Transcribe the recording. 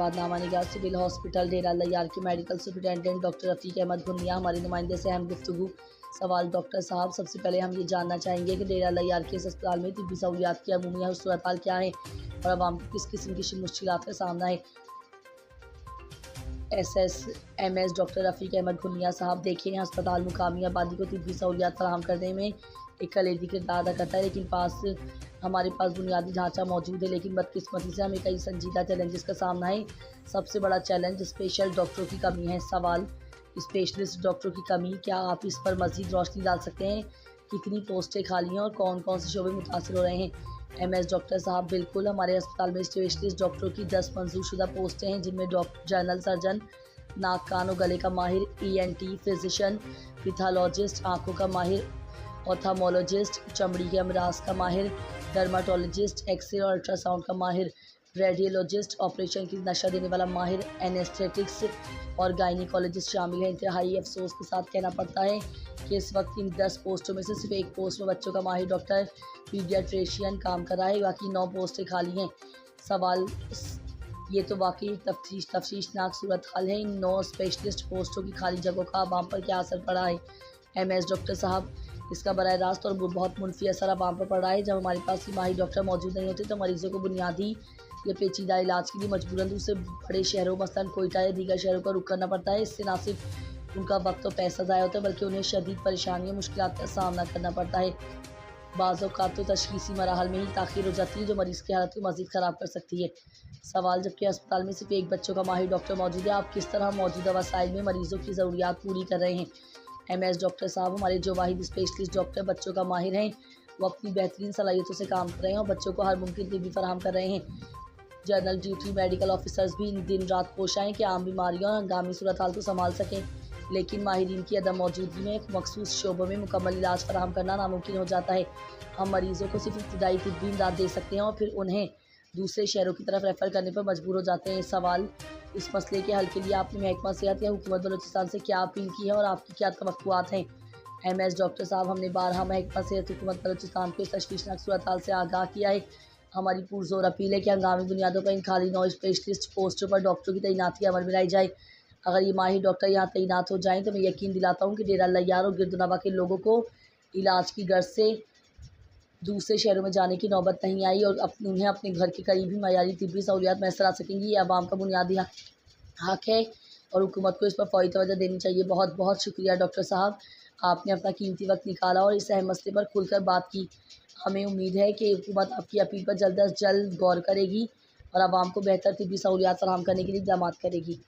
बाद नामा निगाह सिविल हॉस्पिटल डेरा लैयार के मेडिकल सुपरिटेंडेंट डॉक्टर रफ़ीक अहमद घुनिया हमारे नुमाइंदे से अहम गुफ्तगू। सवाल डॉक्टर साहब, सबसे पहले हम ये जानना चाहेंगे कि डेरा लैयार के इस अस्पताल में तिब्बी सहूलियात की अमूमी सूरत हाल क्या है और आवाम को किस किस्म की मुश्किलात का सामना है। SSMS डॉक्टर रफ़ीक अहमद घुनिया साहब, देखें अस्पताल मुकामी आबादी को तिब्बी सहूलियात फराहम करने में एक कलीदी किरदार अदा करता है, लेकिन हमारे पास बुनियादी ढांचा मौजूद है, लेकिन बदकिस्मती से हमें कई संजीदा चैलेंजेस का सामना है। सबसे बड़ा चैलेंज स्पेशल डॉक्टरों की कमी है। सवाल, स्पेशलिस्ट डॉक्टरों की कमी, क्या आप इस पर मज़ीद रोशनी डाल सकते हैं? कितनी पोस्टें खाली हैं और कौन कौन से शोबे मुतासिर हो रहे हैं? MS डॉक्टर साहब, बिल्कुल, हमारे अस्पताल में स्पेशलिस्ट डॉक्टरों की 10 मंजूर शुदा पोस्टें हैं, जिनमें जनरल सर्जन, नाक कान और गले का माहिर, ENT फिजिशियन, पैथोलॉजिस्ट, आँखों का माहिर, ऑप्थेल्मोलॉजिस्ट, चमड़ी के अमराज का माहिर, डर्माटोलॉजिस्ट, एक्सरे और अल्ट्रासाउंड का माहिर, रेडियोलॉजिस्ट, ऑपरेशन की नशा देने वाला माहिर, एनेस्थेटिक्स और गायनिकोलॉजिस्ट शामिल हैं। इंतहाई अफसोस के साथ कहना पड़ता है कि इस वक्त इन 10 पोस्टों में से सिर्फ एक पोस्ट में बच्चों का माहिर डॉक्टर पीडियाट्रिशियन काम कर रहा है, बाकी 9 पोस्टें खाली हैं। सवाल, ये तो वाकई तफ्तीशनाक सूरत हाल है। इन 9 स्पेशलिस्ट पोस्टों की खाली जगहों का आवाम पर क्या असर पड़ा है? MS डॉक्टर साहब, इसका बराह रास्त और बहुत मुनफी असर आवाम पर पड़ रहा है। जब हमारे पास ही माहिर डॉक्टर मौजूद नहीं होते तो मरीज़ों को बुनियादी या पेचीदा इलाज के लिए मजबूरन दूसरे बड़े शहरों मसलन कोयटा या दीगर शहरों का रुख करना पड़ता है। इससे न सिर्फ उनका वक्त और पैसा ज़ाया होता है, बल्कि उन्हें शदीद परेशानियों मुश्किलात का सामना करना पड़ता है। बाज़ औक़ात तो तशख़ीसी मराहल में ही ताख़ीर हो जाती है, जो मरीज़ की हालत को मज़ीद ख़राब कर सकती है। सवाल, जबकि अस्पताल में सिर्फ एक बच्चों का माहिर डॉक्टर मौजूद है, आप किस तरह मौजूदा वसाइल में मरीज़ों की ज़रूरियात पूरी कर रहे हैं? MS डॉक्टर साहब, हमारे जो वाहिद स्पेशलिस्ट डॉक्टर बच्चों का माहिर हैं, वो अपनी बेहतरीन सलाहियतों से काम कर रहे हैं और बच्चों को हर मुमकिन तिब्बी फराहम कर रहे हैं। जनरल ड्यूटी मेडिकल ऑफिसर्स भी दिन रात कोशिश हैं कि आम बीमारियों और हंगामी सूरत हाल को संभाल सकें, लेकिन माहिरीन की अदम मौजूदगी में एक मखसूस शोबों में मुकम्मल इलाज फराहम करना नामुमकिन हो जाता है। हम मरीज़ों को सिर्फ इब्तदाई तिब्बी इमदाद दे सकते हैं और फिर उन्हें दूसरे शहरों की तरफ रेफ़र करने पर मजबूर हो जाते हैं। सवाल, इस मसले के हल के लिए आपने महकमा सेहत या हुकूमत बलूचिस्तान से क्या अपील की है और आपकी क्या तवक्कुआत हैं? MS डॉक्टर साहब, हमने बारहा महकमा सेहत हुकूमत बलूचिस्तान को इस तशवीशनाक सूरत हाल से आगाह किया है। हमारी पुरज़ोर अपील है कि हंगामी बुनियादों पर इन खाली 9 स्पेशलिस्ट पोस्टों पर डॉक्टरों की तैनाती अमल में लाई जाए। अगर ये माहिर डॉक्टर यहाँ तैनात हो जाएँ तो मैं यकीन दिलाता हूँ कि डेरा लैयार और गिरदुनवा के लोगों को इलाज की गर्ज से दूसरे शहरों में जाने की नौबत नहीं आई और उन्हें अपने घर के करीब ही मयारी तिब्बी सहूलियात मैसर आ सकेंगी। ये आवाम का बुनियादी हक है और हुकूमत को इस पर फ़ौरी तवज्जो देनी चाहिए। बहुत बहुत शुक्रिया डॉक्टर साहब, आपने अपना कीमती वक्त निकाला और इस अहम मसले पर खुलकर बात की। हमें उम्मीद है कि हुकूमत आपकी अपील पर जल्द अज जल्द गौर करेगी और आवाम को बेहतर तिब्बी सहूलियात फराहम करने के लिए इक़दामात करेगी।